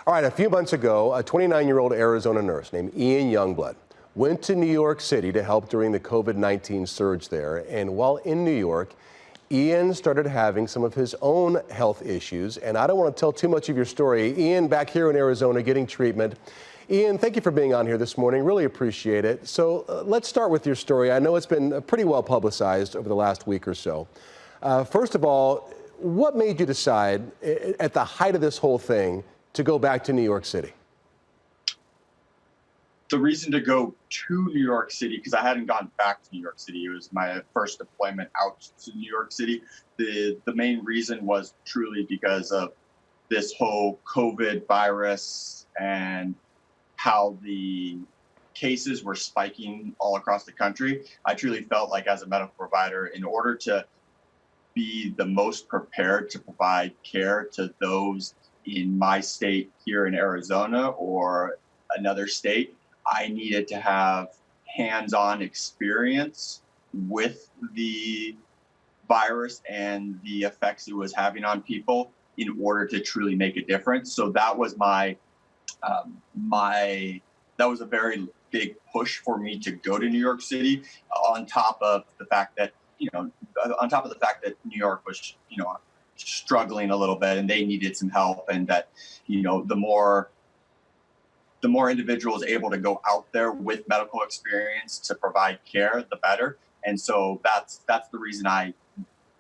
All right, a few months ago, a 29-year-old Arizona nurse named Ian Youngblood went to New York City to help during the COVID-19 surge there. And while in New York, Ian started having some of his own health issues. And I don't want to tell too much of your story. Ian, back here in Arizona getting treatment. Ian, thank you for being on here this morning. Really appreciate it. So let's start with your story. I know it's been pretty well publicized over the last week or so. First of all, what made you decide at the height of this whole thing to go back to New York City? The reason to go to New York City, because I hadn't gone back to New York City. It was my first deployment out to New York City. The main reason was truly because of this whole COVID virus and how the cases were spiking all across the country. I truly felt like as a medical provider, in order to be the most prepared to provide care to those in my state here in Arizona or another state, I needed to have hands-on experience with the virus and the effects it was having on people in order to truly make a difference. So that was that was a very big push for me to go to New York City, on top of the fact that, New York was, struggling a little bit and they needed some help, and that, the more individuals able to go out there with medical experience to provide care, the better. And so that's the reason I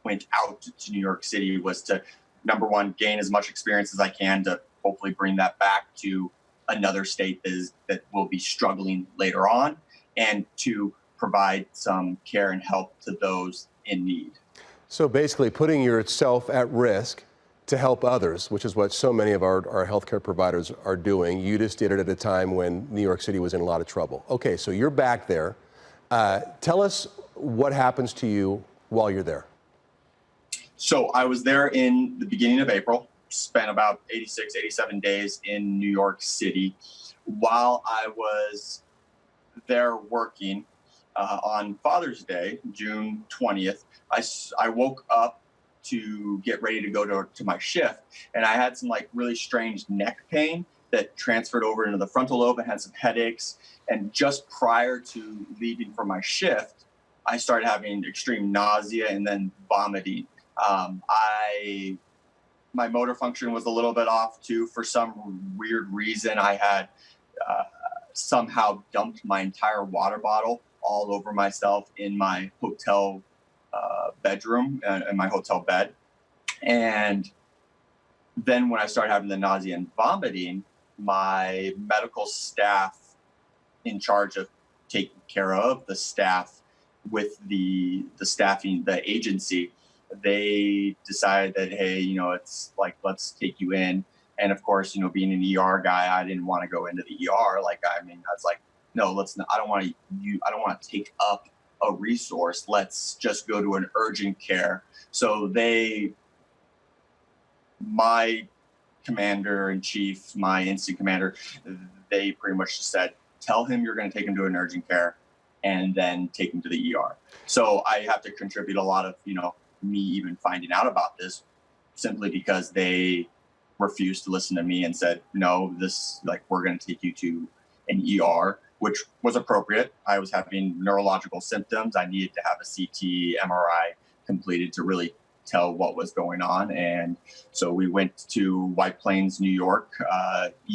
went out to New York City, was to, number one, gain as much experience as I can to hopefully bring that back to another state that will be struggling later on, and to provide some care and help to those in need. So basically putting yourself at risk to help others, which is what so many of our healthcare providers are doing. You just did it at a time when New York City was in a lot of trouble. Okay, so you're back there. Tell us what happens to you while you're there. So I was there in the beginning of April, spent about 86, 87 days in New York City. While I was there working on Father's Day, June 20th, I woke up to get ready to go to my shift, and I had some really strange neck pain that transferred over into the frontal lobe and had some headaches. And just prior to leaving for my shift, I started having extreme nausea and then vomiting. My motor function was a little bit off too. For some weird reason, I had somehow dumped my entire water bottle all over myself in my hotel bedroom and my hotel bed. And then when I started having the nausea and vomiting, my medical staff in charge of taking care of the staff with the agency, they decided that, hey, it's let's take you in. And of course, being an ER guy, I didn't want to go into the ER. I was like, no, let's not. I don't want to take up a resource. Let's just go to an urgent care. So my commander in chief, my instant commander, they pretty much just said, tell him you're going to take him to an urgent care and then take him to the ER. So I have to contribute a lot of, me even finding out about this, simply because they refused to listen to me and said, no, we're going to take you to an ER, which was appropriate. I was having neurological symptoms. I needed to have a CT, MRI completed to really tell what was going on. And so we went to White Plains, New York,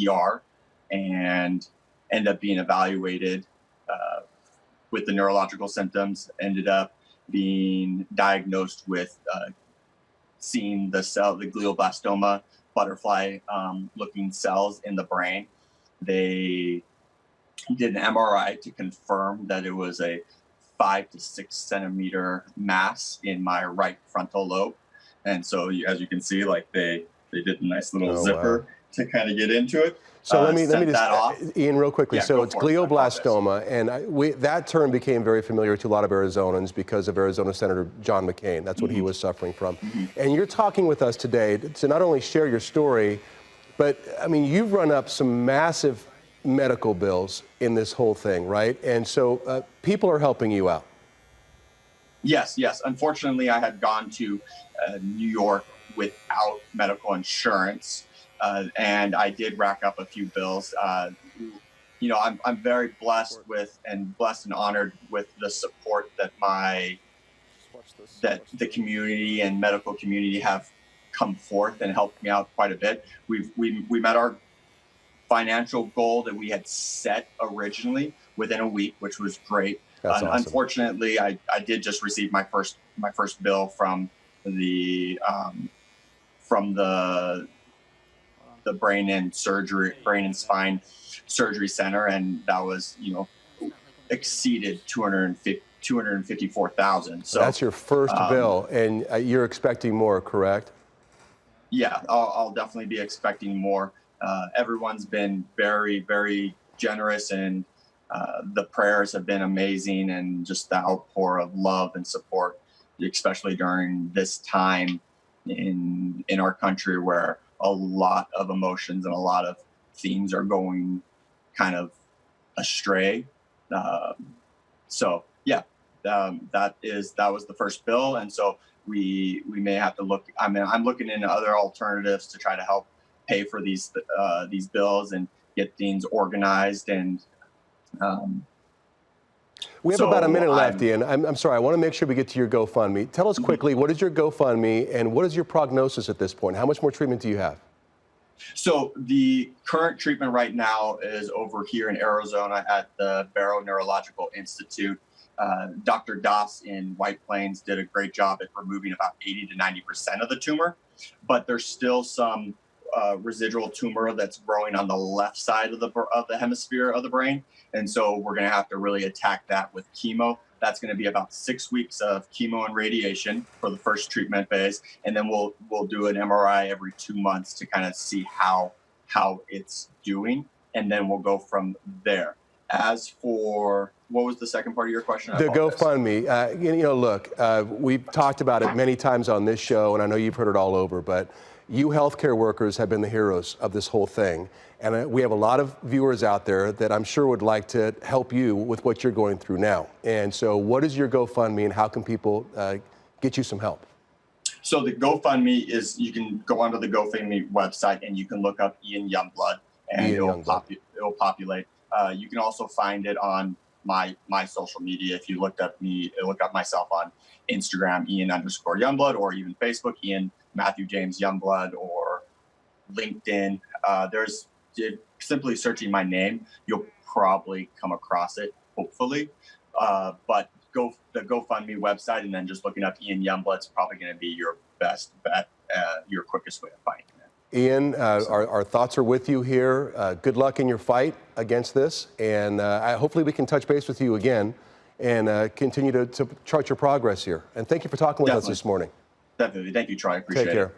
ER, and ended up being evaluated with the neurological symptoms, ended up being diagnosed with seeing the glioblastoma, butterfly looking cells in the brain. They did an MRI to confirm that it was a 5 to 6 centimeter mass in my right frontal lobe. And so as you can see, they did a nice little zipper to kind of get into it. So let me just, Ian, real quickly. Yeah, so it's glioblastoma, and that term became very familiar to a lot of Arizonans because of Arizona Senator John McCain. That's what he was suffering from. And you're talking with us today to not only share your story, but you've run up some massive medical bills in this whole thing, right? And so people are helping you out. Yes. Unfortunately, I had gone to New York without medical insurance. and I did rack up a few bills. I'm very blessed and honored with the support that the community and medical community have come forth and helped me out quite a bit. We met our financial goal that we had set originally within a week, which was great. That's awesome. Unfortunately, I did just receive my first bill from the brain and spine surgery center, and that was exceeded 254,000. So that's your first bill, and you're expecting more, correct? Yeah, I'll definitely be expecting more. Everyone's been very, very generous, and the prayers have been amazing, and just the outpour of love and support, especially during this time in our country where a lot of emotions and a lot of themes are going kind of astray. So yeah, that was the first bill, and so we may have to look. I mean, I'm looking into other alternatives to try to help pay for these bills and get things organized. And we have about a minute left, Ian. I'm sorry. I want to make sure we get to your GoFundMe. Tell us quickly, what is your GoFundMe, and what is your prognosis at this point? How much more treatment do you have? So the current treatment right now is over here in Arizona at the Barrow Neurological Institute. Dr. Das in White Plains did a great job at removing about 80 to 90% of the tumor, but there's still some residual tumor that's growing on the left side of the hemisphere of the brain. And so we're going to have to really attack that with chemo. That's going to be about 6 weeks of chemo and radiation for the first treatment phase. And then we'll do an MRI every 2 months to kind of see how it's doing. And then we'll go from there. As for, what was the second part of your question? The GoFundMe. Look, we've talked about it many times on this show, and I know you've heard it all over, but you healthcare workers have been the heroes of this whole thing. And we have a lot of viewers out there that I'm sure would like to help you with what you're going through now. And so what is your GoFundMe, and how can people get you some help? So the GoFundMe is, you can go onto the GoFundMe website and you can look up Ian Youngblood, and it'll populate. You can also find it on my social media. If you look up myself on Instagram, Ian_Youngblood, or even Facebook, Ian Matthew James Youngblood, or LinkedIn. There's simply searching my name, you'll probably come across it, hopefully. But the GoFundMe website, and then just looking up Ian Youngblood is probably going to be your best bet, your quickest way of finding it. Ian, our thoughts are with you here. Good luck in your fight against this, and hopefully we can touch base with you again and continue to chart your progress here. And thank you for talking with us this morning. Definitely. Thank you, Troy. I appreciate it. Take care.